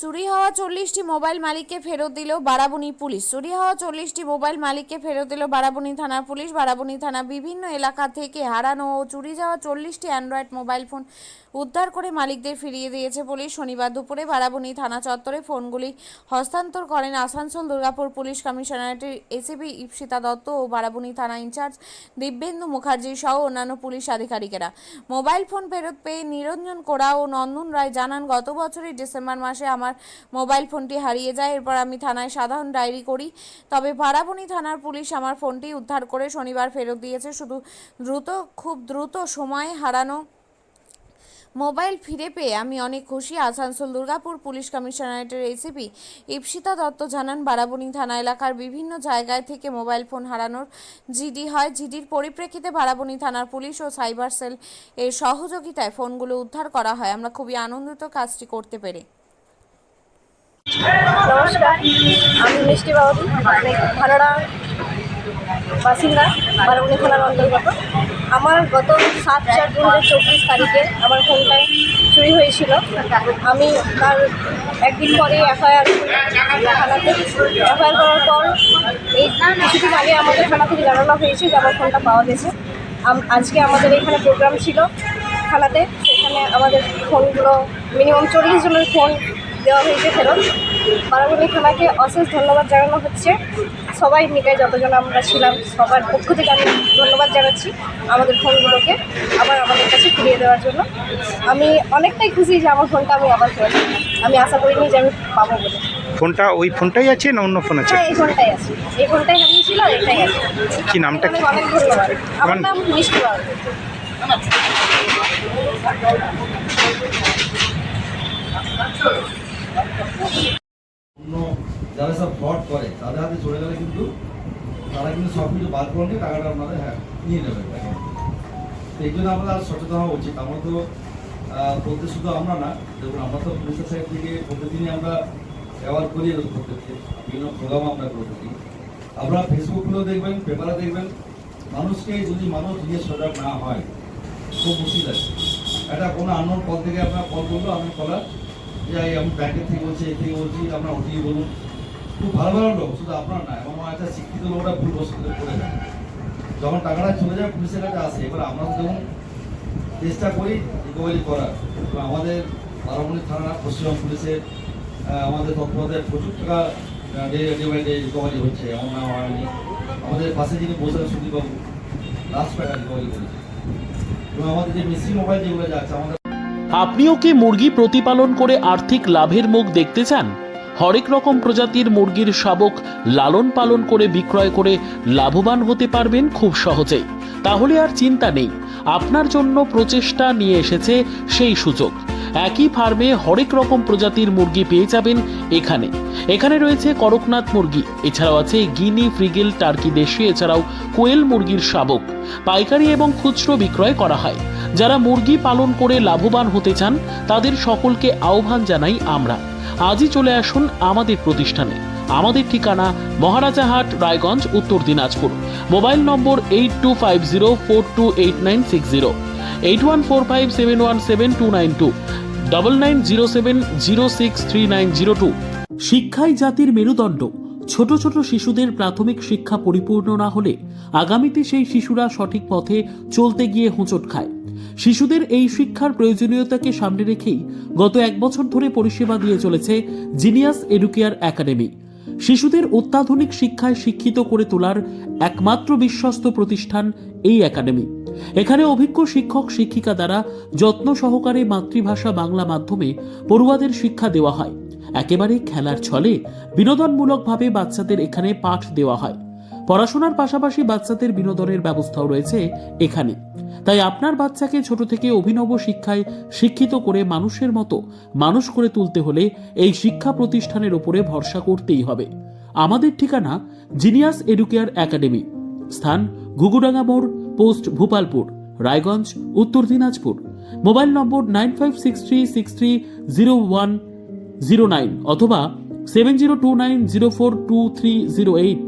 চুরি হওয়া 40টি মোবাইল মালিককে ফেরত দিল বারাবণী পুলিশ। চুরি হওয়া 40টি মোবাইল মালিককে ফেরত দিল বারাবণী থানার পুলিশ। বারাবণী থানা বিভিন্ন এলাকা থেকে হারানো ও চুরি যাওয়া 40টি অ্যান্ড্রয়েড মোবাইল ফোন উদ্ধার করে মালিকদের ফিরিয়ে দিয়েছে পুলিশ। শনিবার দুপুরে বারাবণী থানা চত্বরে ফোনগুলি হস্তান্তর করেন আসানসোল দুর্গাপুর পুলিশ কমিশনারেটের এসিপি ইপ্সিতা দত্ত ও বারাবণী থানা ইনচার্জ দিব্যেন্দু মুখার্জি সহ অন্যান্য পুলিশ আধিকারিকেরা। মোবাইল ফোন ফেরত পেয়ে নিরঞ্জন কোড়া ও নন্দন রায় জানান, গত বছরের ডিসেম্বর মাসে আমার মোবাইল ফোনটি হারিয়ে যায়। এরপর আমি থানায় সাধারণ ডায়েরি করি, তবে বারাবণী থানার পুলিশ আমার ফোনটি উদ্ধার করে শনিবার ফেরত দিয়েছে। খুব দ্রুত সময়ে হারানো মোবাইল ফিরে পেয়ে আমি অনেক খুশি। আসানসোল দুর্গাপুর পুলিশ কমিশনারেটের এসিপি ইপ্সিতা দত্ত জানান, বারাবণী থানা এলাকার বিভিন্ন জায়গায় থেকে মোবাইল ফোন হারানোর জিডি হয়। জিডির পরিপ্রেক্ষিতে বারাবণী থানার পুলিশ ও সাইবার সেল এর সহযোগিতায় ফোনগুলো উদ্ধার করা হয়। আমরা খুবই আনন্দিত কাজটি করতে পেরে। নমস্কার, আমি মিষ্টি বাবু, ভাড়াড়া বাসিন্দা, বারাবণী থানার অন্তর্গত। আমার গত 7/4/2024 তারিখে আমার ফোনটায় চুরি হয়েছিল। আমি তার একদিন পরে এফআইআর থানাতে করার পর এই কিছুদিন আগে আমাদের থানা থেকে জানানো হয়েছে যে আমার ফোনটা পাওয়া গেছে। আজকে আমাদের এখানে প্রোগ্রাম ছিল থানাতে, সেখানে আমাদের ফোনগুলো মিনিমাম 40 জনের ফোন দেওয়া হয়েছে ফেরত। বারাবণী থানাকে অশেষ ধন্যবাদ জানানো হচ্ছে। সবাই মিলে যতজন আমরা ছিলাম সবার পক্ষ থেকে আমি ধন্যবাদ জানাচ্ছি আমাদের ফোনগুলোকে আবার আমাদের কাছে ফিরিয়ে দেওয়ার জন্য। আমি অনেকটাই খুশি যে আমার ফোনটা আমি আবার ফেরত। আমি আশা করিনি যে আমি পাবো বলে। ফোনটা ওই ফোনটাই আছে না অন্য ফোন আছে? হ্যাঁ, এই ফোনটাই আছে, এই ফোনটাই হারিয়েছিল, এটাই আছে। কি নামটা কি? অনেক ধন্যবাদ। আমার নাম মিষ্টি বাবু। যারা সব ফ্রড করে তাদের হাতে চলে গেলে কিন্তু তারা কিন্তু সব কিছু বাদ করে নিয়ে টাকাটা আপনাদের নিয়ে নেবে। তো এই জন্য আমাদের আর সচেতন হওয়া উচিত। আমরা তো বলতে শুধু আমরা না, দেখুন আমরা তো পুলিশের সাইড থেকে প্রতিদিনই আমরা ব্যবহার করি, প্রত্যেককে বিভিন্ন প্রোগ্রাম আমরা করে থাকি। আপনারা ফেসবুকগুলো দেখবেন, পেপারে দেখবেন, মানুষকে যদি মানুষ নিয়ে সজাগ না হয় খুব মুশকিল আছে। একটা কোনো আননোন কল থেকে আপনার কল করলো, আমি কলার যে আমি ব্যাংকের থেকে বলছি, এই থেকে বলছি, আপনার ওটিপি বলুন। খুব ভালো ভালো লোক, শুধু আপনার না, এবং একটা শিক্ষিত লোকটা ভুল বসতে করে দেয়। যখন টাকাটা চলে যায় পুলিশের কাছে আসে। এবার আমরা যেমন চেষ্টা করি রিকভারি করার, এবং আমাদের বারাবণী থানা পশ্চিমবঙ্গ পুলিশের আমাদের তৎপরতায় প্রচুর টাকা ডে বাই ডে রিকভারি হচ্ছে। এমন না হয়নি, আমাদের পাশে যিনি বসে সুদীপবাবু লাস্ট টাকা রিকভারি করেছে। এবং আমাদের যে মিসিং মোবাইল যেগুলো যাচ্ছে আমাদের। আপনিও কি মুরগি প্রতিপালন করে আর্থিক লাভের মুখ দেখতে চান? হরেক রকম প্রজাতির মুরগির শাবক লালন পালন করে বিক্রয় করে লাভবান হতে পারবেন খুব সহজেই। তাহলে আর চিন্তা নেই, আপনার জন্য প্রচেষ্টা নিয়ে এসেছে সেই সুযোগ। একই ফার্মে হরেক রকম প্রজাতির মুরগি পেয়ে যাবেন এখানে। এখানে রয়েছে করকনাথ মুরগি, এছাড়াও আছে গিনি, ফ্রিগেল, টার্কি দেশি, এছাড়াও কোয়েল মুরগির শাবক পাইকারি এবং খুচরো বিক্রয় করা হয়। যারা মুরগি পালন করে লাভবান হতে চান তাদের সকলকে আহ্বান জানাই আমরা। আজই চলে আসুন আমাদের প্রতিষ্ঠানে। আমাদের ঠিকানা মহারাজাহাট, রায়গঞ্জ, উত্তর দিনাজপুর। মোবাইল নম্বর 8250428960, 8145717292, 9907063902। শিক্ষাই জাতির মেরুদণ্ড। ছোট ছোট শিশুদের প্রাথমিক শিক্ষা পরিপূর্ণ না হলে আগামীতে সেই শিশুরা সঠিক পথে চলতে গিয়ে হোঁচট খায়। শিশুদের এই শিক্ষার প্রয়োজনীয়তাকে সামনে রেখেই গত 1 বছর ধরে পরিষেবা দিয়ে চলেছে জিনিয়াস এডুকেয়ার একাডেমি। শিশুদের অত্যাধুনিক শিক্ষায় শিক্ষিত করে তোলার একমাত্র বিশ্বস্ত প্রতিষ্ঠান এই একাডেমি। এখানে অভিজ্ঞ শিক্ষক শিক্ষিকা দ্বারা যত্ন সহকারে মাতৃভাষা বাংলা মাধ্যমে পড়ুয়াদের শিক্ষা দেওয়া হয়। একেবারে খেলার ছলে বিনোদনমূলকভাবে বাচ্চাদের এখানে পাঠ দেওয়া হয়। পড়াশোনার পাশাপাশি বাচ্চাদের বিনোদনের ব্যবস্থাও রয়েছে এখানে। তাই আপনার বাচ্চাকে ছোট থেকে অভিনব শিক্ষায় শিক্ষিত করে মানুষের মতো মানুষ করে তুলতে হলে এই শিক্ষা প্রতিষ্ঠানের উপরে ভরসা করতেই হবে। আমাদের ঠিকানা জিনিয়াস এডুকেয়ার একাডেমি, স্থান ঘুঘুডাঙ্গা মোড়, পোস্ট ভূপালপুর, রায়গঞ্জ, উত্তর দিনাজপুর। মোবাইল নম্বর 9563630109 অথবা 7029042308।